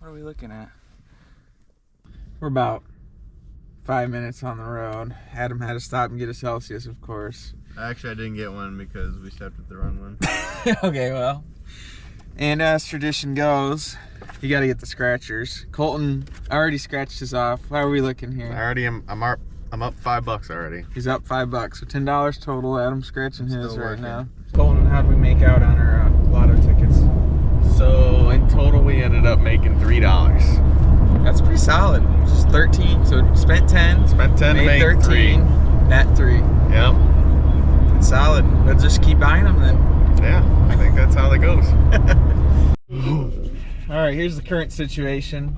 are we looking at? We're about 5 minutes on the road. Adam had to stop and get a Celsius, of course. Actually, I didn't get one because we stepped at the wrong one. Okay, well. And as tradition goes, you got to get the scratchers. Colton already scratched his off. How are we looking here? I'm up $5 already. He's up $5, so $10 total. Adam's scratching his right working. now. Colton, how did we make out on our lotto tickets? So in total, we ended up making $3. That's pretty solid. Just 13. So spent 10. Spent 10 to made make 13. 3. Net 3. Yep. It's solid. Let's just keep buying them then. Yeah, I think that's how that goes. All right, here's the current situation.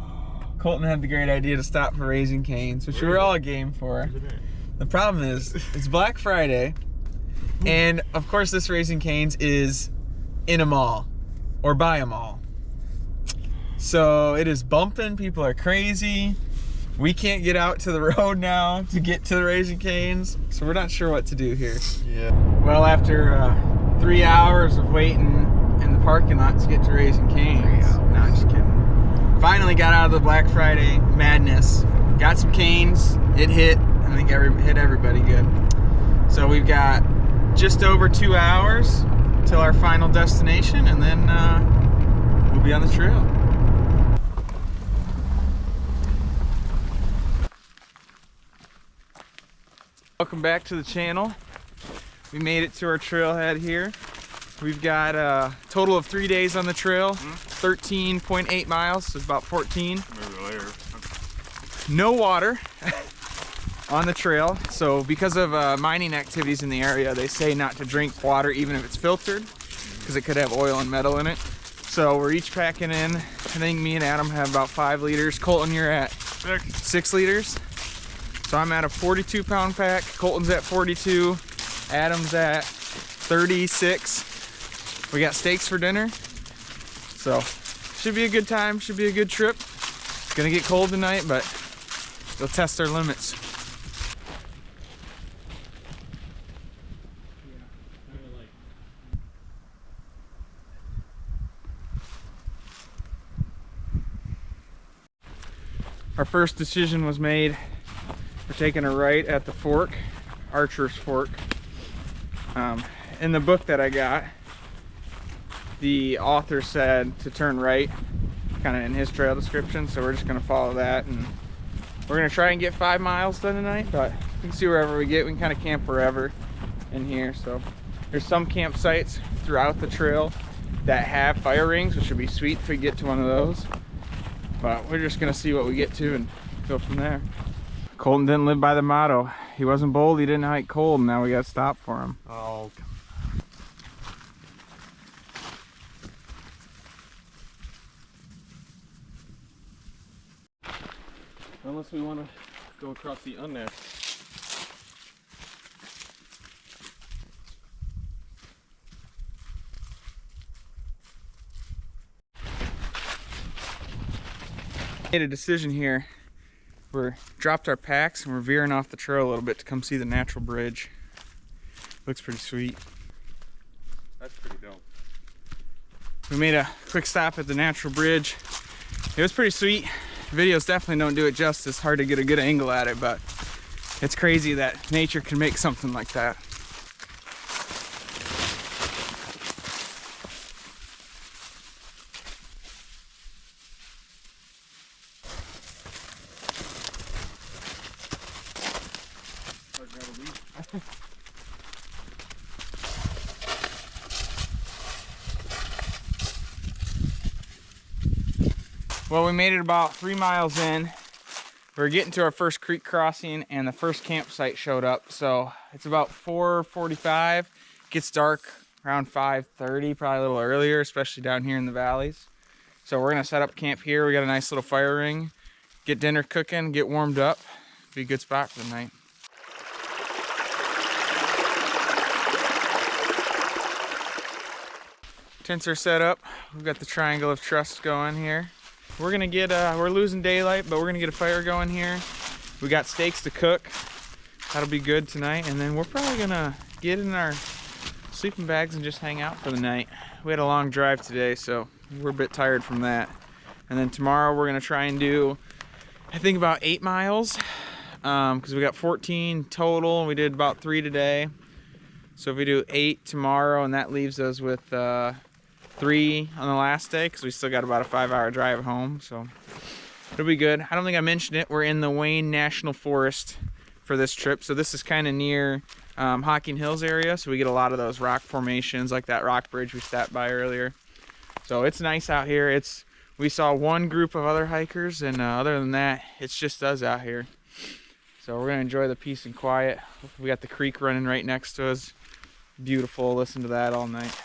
Colton had the great idea to stop for Raising Cane's, which we were all game for. The problem is, it's Black Friday, and of course this Raising Cane's is in a mall, or by a mall. So it is bumping, people are crazy. We can't get out to the road now to get to the Raising Cane's, so we're not sure what to do here. Yeah. Well, after 3 hours of waiting in the parking lot to get to Raising Cane's, no, I'm just kidding. Finally got out of the Black Friday madness. Got some canes. It hit. I think hit everybody good. So we've got just over 2 hours till our final destination, and then we'll be on the trail. Welcome back to the channel. We made it to our trailhead here. We've got a total of 3 days on the trail, 13.8 miles, so about 14. No water on the trail, so because of mining activities in the area, they say not to drink water even if it's filtered, because it could have oil and metal in it. So we're each packing in, I think me and Adam have about 5 liters. Colton, you're at 6 liters. So I'm at a 42 pound pack, Colton's at 42, Adam's at 36. We got steaks for dinner, so should be a good time, should be a good trip. It's gonna get cold tonight, but we'll test our limits. Our first decision was made. We're taking a right at the fork, Archer's Fork. In the book that I got, the author said to turn right, kind of in his trail description, so we're just going to follow that, and we're going to try and get 5 miles done tonight, but we can see wherever we get. We can kind of camp wherever in here. So there's some campsites throughout the trail that have fire rings, which would be sweet if we get to one of those, but we're just going to see what we get to and go from there. Colton didn't live by the motto. He wasn't bold, he didn't hike cold, and now we got to stop for him. Oh, unless we want to go across the unnatural. Made a decision here. We're dropped our packs and we're veering off the trail a little bit to come see the natural bridge. Looks pretty sweet. That's pretty dope. We made a quick stop at the natural bridge. It was pretty sweet. Videos definitely don't do it justice. Hard to get a good angle at it, but it's crazy that nature can make something like that. Well, we made it about 3 miles in. We're getting to our first creek crossing and the first campsite showed up. So it's about 4:45. It gets dark around 5:30, probably a little earlier, especially down here in the valleys. So we're gonna set up camp here. We got a nice little fire ring, get dinner cooking, get warmed up. Be a good spot for the night. Tents are set up. We've got the triangle of trust going here. We're gonna get, we're losing daylight, but we're gonna get a fire going here. We got steaks to cook. That'll be good tonight. And then we're probably gonna get in our sleeping bags and just hang out for the night. We had a long drive today, so we're a bit tired from that. And then tomorrow we're gonna try and do, I think, about 8 miles, because we got 14 total and we did about 3 today. So if we do 8 tomorrow, and that leaves us with 3 on the last day, because we still got about a 5-hour drive home, so it'll be good. I don't think I mentioned it, we're in the Wayne National Forest for this trip. So this is kind of near Hocking Hills area, so we get a lot of those rock formations like that rock bridge we stopped by earlier. So it's nice out here. We saw one group of other hikers, and other than that, it's just us out here. So we're gonna enjoy the peace and quiet. We got the creek running right next to us. Beautiful, listen to that all night.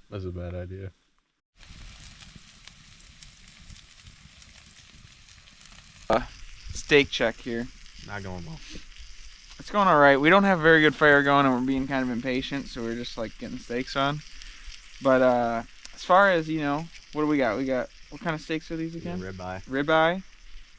That's a bad idea. Steak check here. Not going well. It's going all right. We don't have a very good fire going, and we're being kind of impatient, so we're just like getting steaks on. But as far as, you know, what do we got? What kind of steaks are these again? Ribeye. Ribeye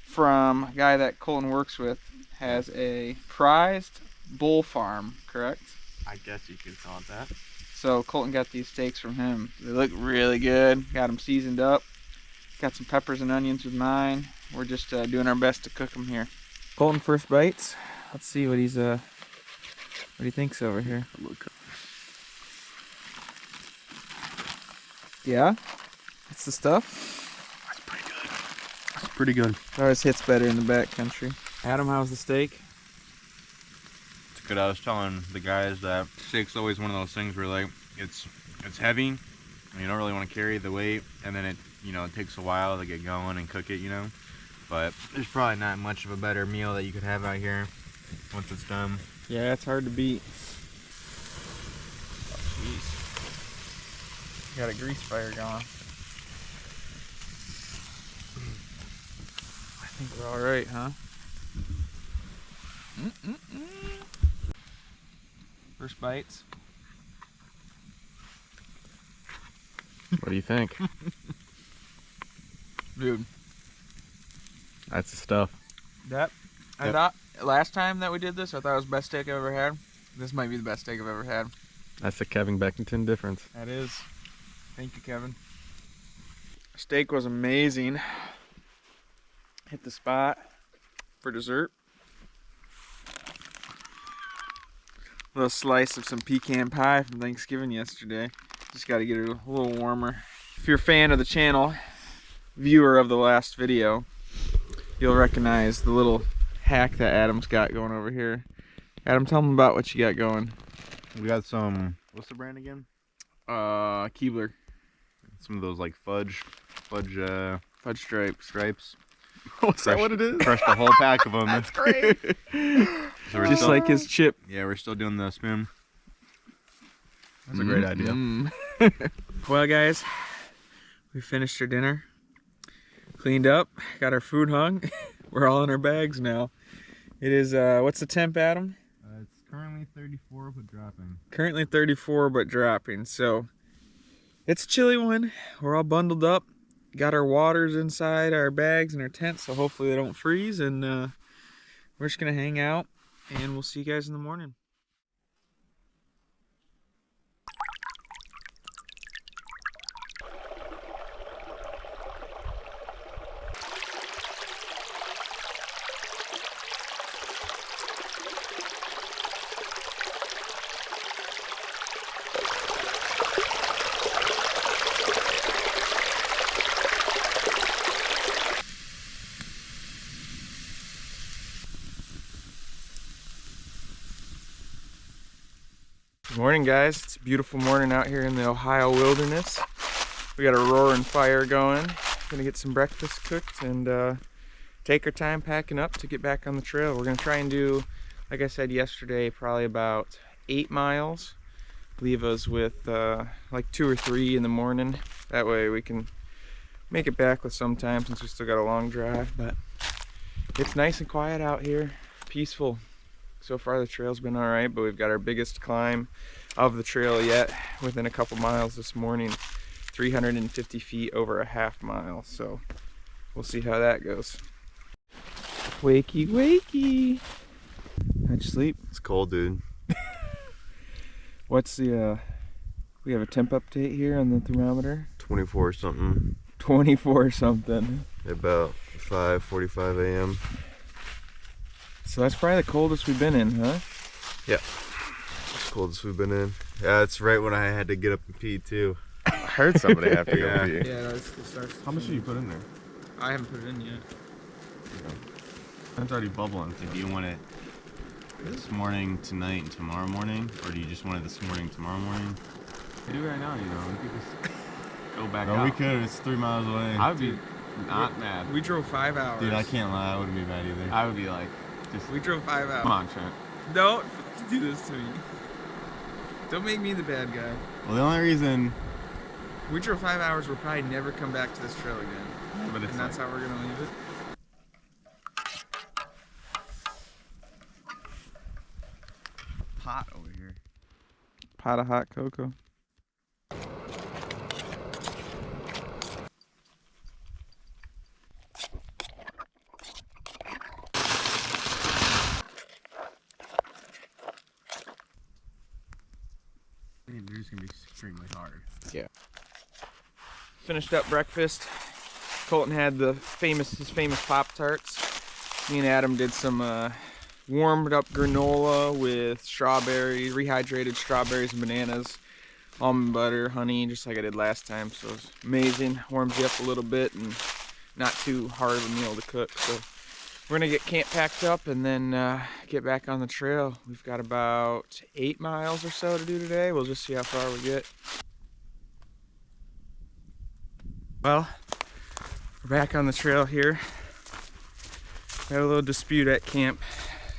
from a guy that Colton works with. Has a prized bull farm, correct? I guess you could call it that. So Colton got these steaks from him. They look really good. Got them seasoned up. Got some peppers and onions with mine. We're just doing our best to cook them here. Colton, first bites. Let's see what he thinks over here. Yeah, that's the stuff. That's pretty good. That's pretty good. Always hits better in the back country. Adam, how's the steak? It's good. I was telling the guys that steak's always one of those things where like it's heavy and you don't really want to carry the weight, and then it takes a while to get going and cook it, but there's probably not much of a better meal that you could have out here once it's done. Yeah, it's hard to beat. Oh, jeez. Got a grease fire going. I think we're all right, huh? First bites. What do you think? Dude, That's the stuff. I thought last time that we did this, I thought it was the best steak I've ever had. This might be the best steak I've ever had. That's the Kevin Beckington difference. That is. Thank you, Kevin. Steak was amazing. Hit the spot for dessert. A little slice of some pecan pie from Thanksgiving yesterday. Just got to get it a little warmer. If you're a fan of the channel, viewer of the last video, you'll recognize the little hack that Adam's got going over here. Adam, tell them about what you got going. We got some, what's the brand again? Keebler. Some of those like fudge stripes. What's that what it is? Crushed a whole pack of them. That's great. So we're Just still, like his chip. yeah, we're still doing the spoon. That's a great idea. Well, guys, we finished our dinner, cleaned up, got our food hung. We're all in our bags now. It is, what's the temp, Adam? It's currently 34 but dropping. Currently 34 but dropping, so it's a chilly one. We're all bundled up, got our waters inside our bags and our tents, so hopefully they don't freeze, and we're just gonna hang out, and we'll see you guys in the morning. Good morning, guys. It's a beautiful morning out here in the Ohio wilderness. We got a roaring fire going. Gonna get some breakfast cooked and take our time packing up to get back on the trail. We're gonna try and do, like I said yesterday, probably about 8 miles. Leave us with like 2 or 3 in the morning. That way we can make it back with some time since we still got a long drive. But it's nice and quiet out here, peaceful. So far the trail's been all right, but we've got our biggest climb of the trail yet within a couple miles this morning. 350 feet over a half mile, so we'll see how that goes. Wakey, wakey. How'd you sleep? It's cold, dude. What's the, we have a temp update here on the thermometer. 24 something. 24 something. About 5:45 a.m. So that's probably the coldest we've been in, huh? Yeah. It's the coldest we've been in. Yeah, it's right when I had to get up and pee too. I heard somebody have to go Yeah. pee. Yeah, it starts. How much did you put in there? I haven't put it in yet. It's already bubbling. So do you want it this morning, tonight, and tomorrow morning? Or do you just want it this morning, tomorrow morning? We do right now, you know. We could just go back No, out. we could. It's 3 miles away. I would be not mad. We drove 5 hours. Dude, I can't lie. I wouldn't be mad either. I would be like, just We drove 5 hours. come on, Trent. Don't do this to me. Don't make me the bad guy. Well, the only reason... We drove 5 hours. We'll probably never come back to this trail again. But it's And that's like, how we're gonna leave it. hot over here. Pot of hot cocoa. They're just gonna be extremely hard. Finished up breakfast. Colton had his famous Pop-Tarts. Me and Adam did some warmed up granola with strawberries, rehydrated strawberries and bananas, almond butter, honey, just like I did last time. So it was amazing. Warms you up a little bit and not too hard of a meal to cook. So we're gonna get camp packed up and then get back on the trail. We've got about 8 miles or so to do today. We'll just see how far we get. Well, we're back on the trail here. We had a little dispute at camp.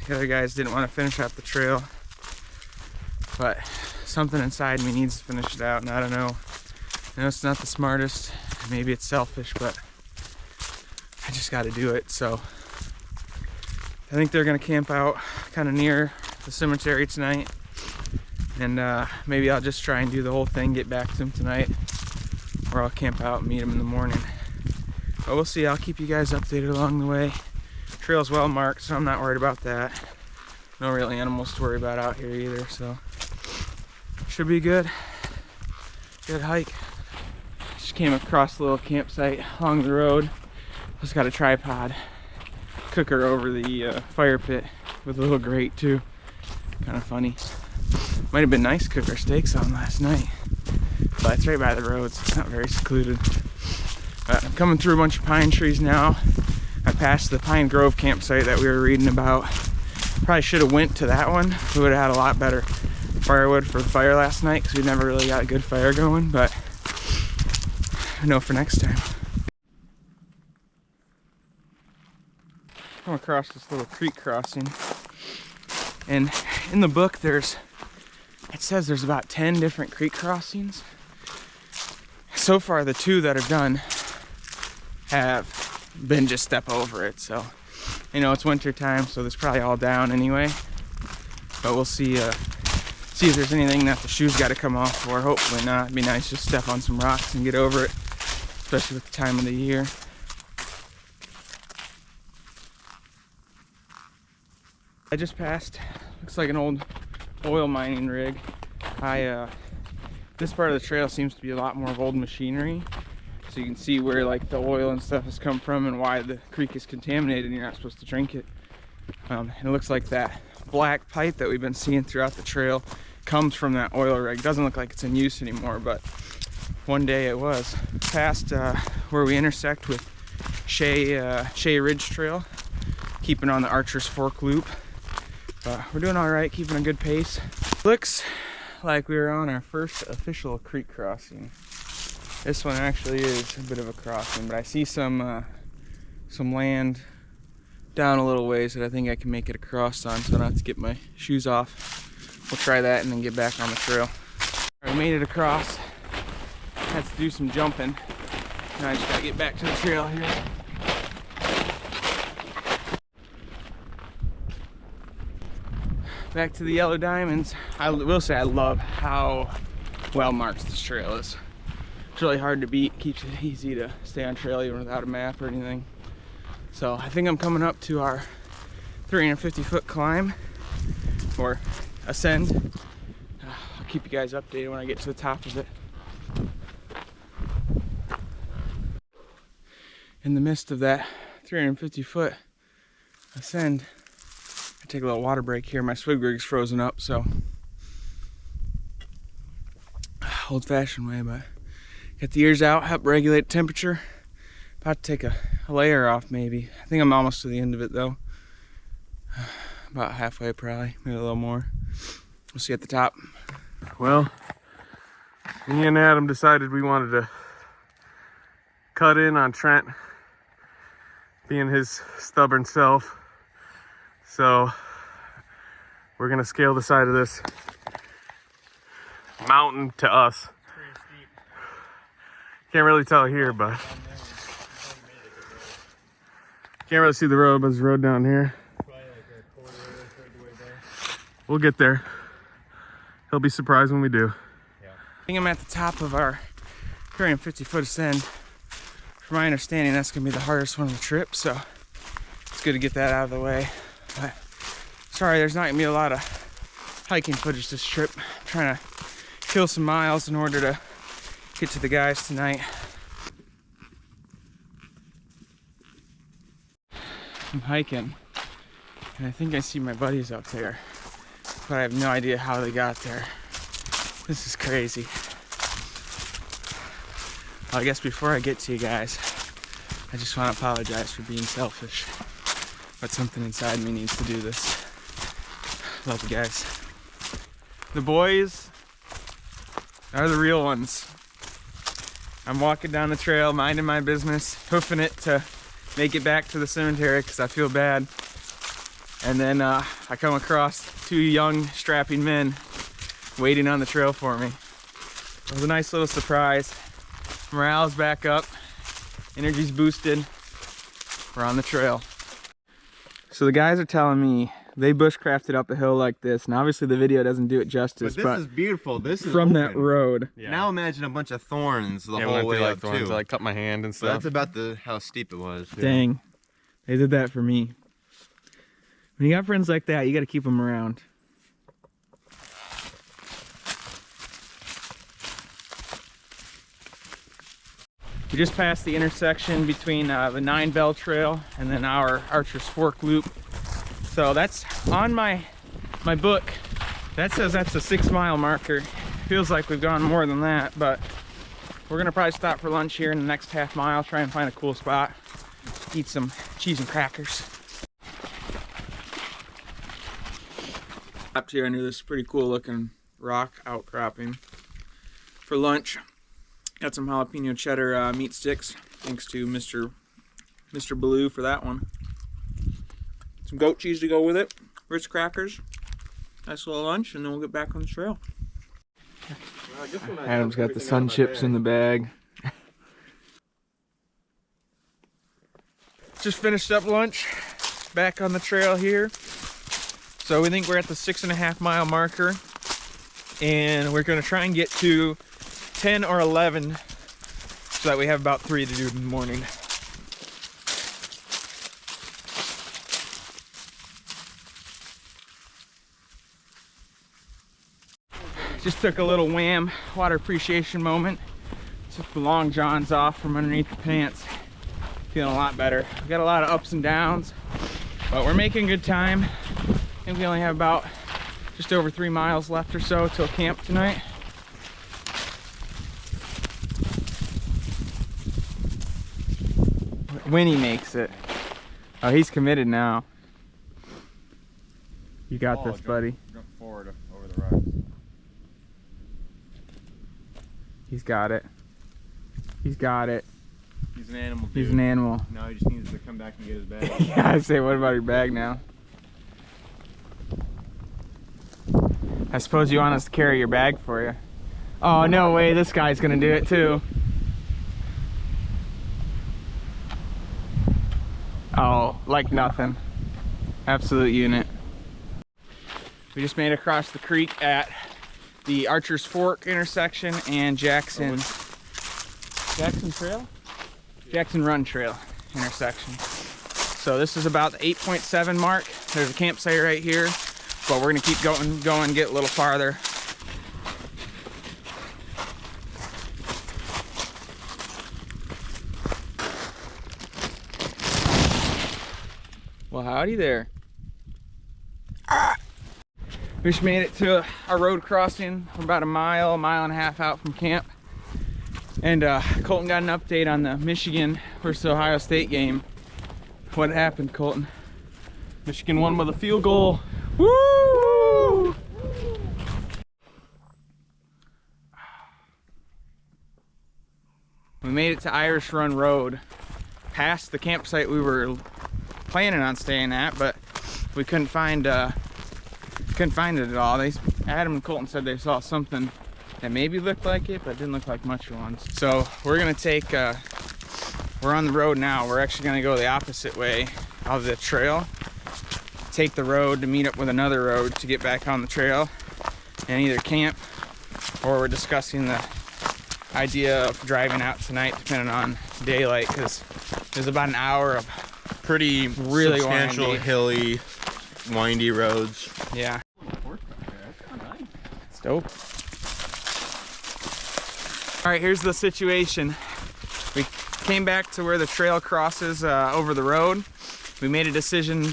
The other guys didn't want to finish out the trail, but something inside me needs to finish it out, and I don't know. I know it's not the smartest, maybe it's selfish, but I just got to do it. So I think they're gonna camp out kind of near the cemetery tonight, and maybe I'll just try and do the whole thing, get back to them tonight, or I'll camp out and meet them in the morning. But we'll see. I'll keep you guys updated along the way. Trail's well marked, so I'm not worried about that. No real animals to worry about out here either, so should be good. Good hike. Just came across a little campsite along the road. Just got a tripod cooker over the fire pit with a little grate too. Kind of funny. Might have been nice to cook our steaks on last night, but it's right by the road, so it's not very secluded. I'm coming through a bunch of pine trees now. I passed the Pine Grove campsite that we were reading about. Probably should have went to that one. We would have had a lot better firewood for the fire last night because we never really got a good fire going, but I know for next time. Come across this little creek crossing, and in the book it says there's about 10 different creek crossings. So far the 2 that are done have been just step over it, so you know it's winter time, so there's probably all down anyway, but we'll see if there's anything that the shoes got to come off for. Hopefully not. It'd be nice to step on some rocks and get over it, especially with the time of the year. I just passed, looks like an old oil mining rig. This part of the trail seems to be a lot more of old machinery, so you can see where like the oil and stuff has come from and why the creek is contaminated and you're not supposed to drink it. And it looks like that black pipe that we've been seeing throughout the trail comes from that oil rig. Doesn't look like it's in use anymore, but one day it was. Past where we intersect with Shea Ridge Trail, keeping on the Archer's Fork loop. But we're doing all right, keeping a good pace. Looks like we were on our first official creek crossing. This one actually is a bit of a crossing, but I see some land down a little ways that I think I can make it across on, so I don't have to get my shoes off. We'll try that and then get back on the trail. I made it across. Had to do some jumping. Now I just gotta get back to the trail here. Back to the Yellow Diamonds. I will say I love how well marked this trail is. It's really hard to beat, keeps it easy to stay on trail even without a map or anything. So I think I'm coming up to our 350-foot climb or ascend. I'll keep you guys updated when I get to the top of it. In the midst of that 350-foot ascend, I take a little water break here. My swig rig's frozen up, so old-fashioned way, but get the ears out, help regulate temperature. About to take a layer off maybe. I think I'm almost to the end of it though. About halfway probably, maybe a little more. We'll see at the top. Well, me and Adam decided we wanted to cut in on Trent being his stubborn self. So we're gonna scale the side of this mountain to us. Can't really tell here, but can't really see the road, but there's a road down here. We'll get there. He'll be surprised when we do. I think I'm at the top of our 350-foot ascend. From my understanding, that's gonna be the hardest one of the trip, so it's good to get that out of the way. But sorry, there's not gonna be a lot of hiking footage this trip. I'm trying to kill some miles in order to get to the guys tonight. I'm hiking, and I think I see my buddies up there, but I have no idea how they got there. This is crazy. Well, I guess before I get to you guys, I just want to apologize for being selfish, but something inside me needs to do this. Love you guys. The boys are the real ones. I'm walking down the trail, minding my business, hoofing it to make it back to the cemetery because I feel bad. And then I come across two young, strapping men waiting on the trail for me. It was a nice little surprise. Morale's back up, energy's boosted. We're on the trail. So the guys are telling me they bushcrafted up a hill like this, and obviously the video doesn't do it justice. But this is beautiful. This is from open. that road. Yeah. Now imagine a bunch of thorns the Yeah, whole way like up thorns, too. like cut my hand and So stuff. that's about how steep it was. Too. Dang, they did that for me. When you got friends like that, you got to keep them around. We just passed the intersection between the 9 Bell Trail and then our Archer's Fork Loop. So that's on my book. That says that's a 6-mile marker. Feels like we've gone more than that, but we're gonna probably stop for lunch here in the next half mile, try and find a cool spot, eat some cheese and crackers. Up here under this pretty cool looking rock outcropping. For lunch, got some jalapeno cheddar meat sticks, thanks to Mr. Blue for that one. Some goat cheese to go with it, Ritz crackers, nice little lunch, and then we'll get back on the trail. Adam's got the sun chips in the bag. Just finished up lunch, back on the trail here. So we think we're at the 6.5 mile marker, and we're gonna try and get to 10 or 11 so that we have about 3 to do in the morning. Just took a little wham water appreciation moment. Took the long johns off from underneath the pants. Feeling a lot better. We got a lot of ups and downs, but we're making good time. I think we only have about just over 3 miles left or so till camp tonight. Winnie makes it. Oh, he's committed now. You got this, buddy. Jump forward over the rocks. He's got it. He's got it. He's an animal, dude. He's an animal. Now he just needs to come back and get his bag. Yeah, I say, what about your bag now? I suppose you want us to carry your bag for you. Oh, no way, this guy's gonna do it too. Oh, like nothing. Absolute unit. We just made it across the creek at the Archer's Fork intersection and Jackson Jackson Trail? Jackson Run Trail intersection. So this is about the 8.7 mark. There's a campsite right here, but we're gonna keep going, get a little farther. Well, howdy there. We just made it to our road crossing. We're about a mile and a half out from camp. And Colton got an update on the Michigan versus Ohio State game. What happened, Colton? Michigan won with a field goal. Woo! We made it to Irish Run Road, past the campsite we were planning on staying at, but we couldn't find it at all. Adam and Colton said they saw something that maybe looked like it, but didn't look like much ones. So we're gonna take, we're on the road now. We're actually gonna go the opposite way of the trail, take the road to meet up with another road to get back on the trail and either camp, or we're discussing the idea of driving out tonight depending on daylight, because there's about an hour of really substantial windy, hilly, windy roads. Yeah. It's dope. All right, here's the situation. We came back to where the trail crosses over the road. We made a decision,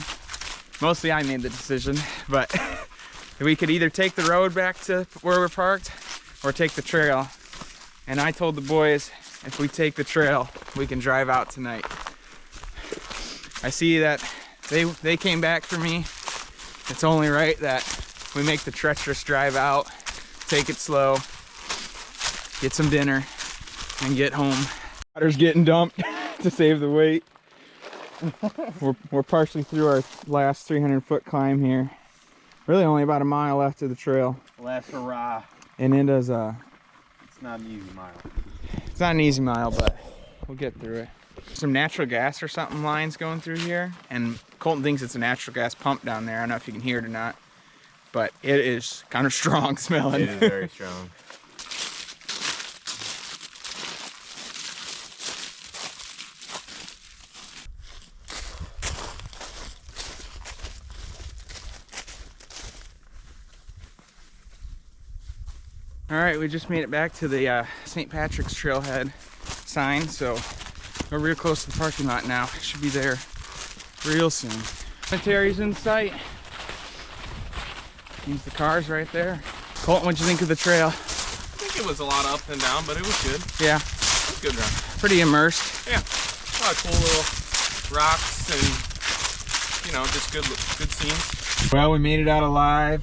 mostly I made the decision, but we could either take the road back to where we're parked or take the trail. And I told the boys, if we take the trail, we can drive out tonight. I see that they came back for me. It's only right that we make the treacherous drive out, take it slow, get some dinner, and get home. Water's getting dumped to save the weight. We're partially through our last 300-foot climb here. Really only about a mile left of the trail. Last hurrah. And it is It's not an easy mile. it's not an easy mile, but we'll get through it. Some natural gas or something lines going through here, and Colton thinks it's a natural gas pump down there. I don't know if you can hear it or not, but it is kind of strong smelling. It is very strong. All right, we just made it back to the St. Patrick's Trailhead sign, so we're real close to the parking lot now. Should be there real soon. Cemetery's in sight. There's the cars right there. Colton, what'd you think of the trail? I think it was a lot up and down, but it was good. Yeah, It was a good run. pretty immersed. Yeah, a lot of cool little rocks and, you know, just good scenes. Well, we made it out alive.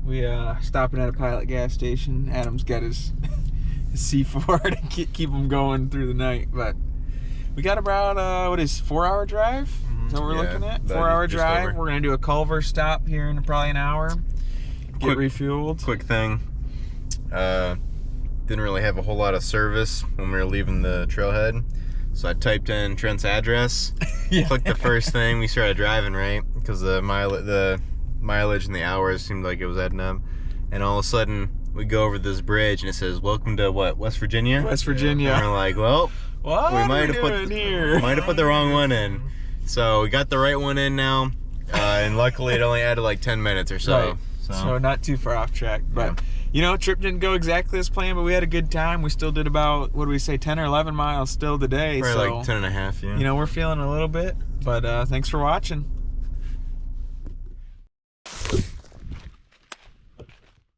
We stopping at a Pilot gas station. Adam's got his C4 to keep him going through the night, but we got about 4-hour drive? Is that what we're looking at? 4-hour just drive. over. We're gonna do a Culver stop here in probably an hour. Get refueled. Quick thing. Didn't really have a whole lot of service when we were leaving the trailhead. So I typed in Trent's address, Yeah. clicked the first thing, we started driving, right? Because the mileage and the hours seemed like it was adding up. And all of a sudden, we go over this bridge and it says, "Welcome to what, West Virginia?" West Virginia. And we're like, well, What we are might we have doing here? might have put the wrong one in. So we got the right one in now. And luckily it only added like 10 minutes or so. Right. So not too far off track, but you know, trip didn't go exactly as planned, but we had a good time. We still did about, what do we say, 10 or 11 miles still today. Probably So like 10 and a half, yeah. you know, we're feeling a little bit, but thanks for watching.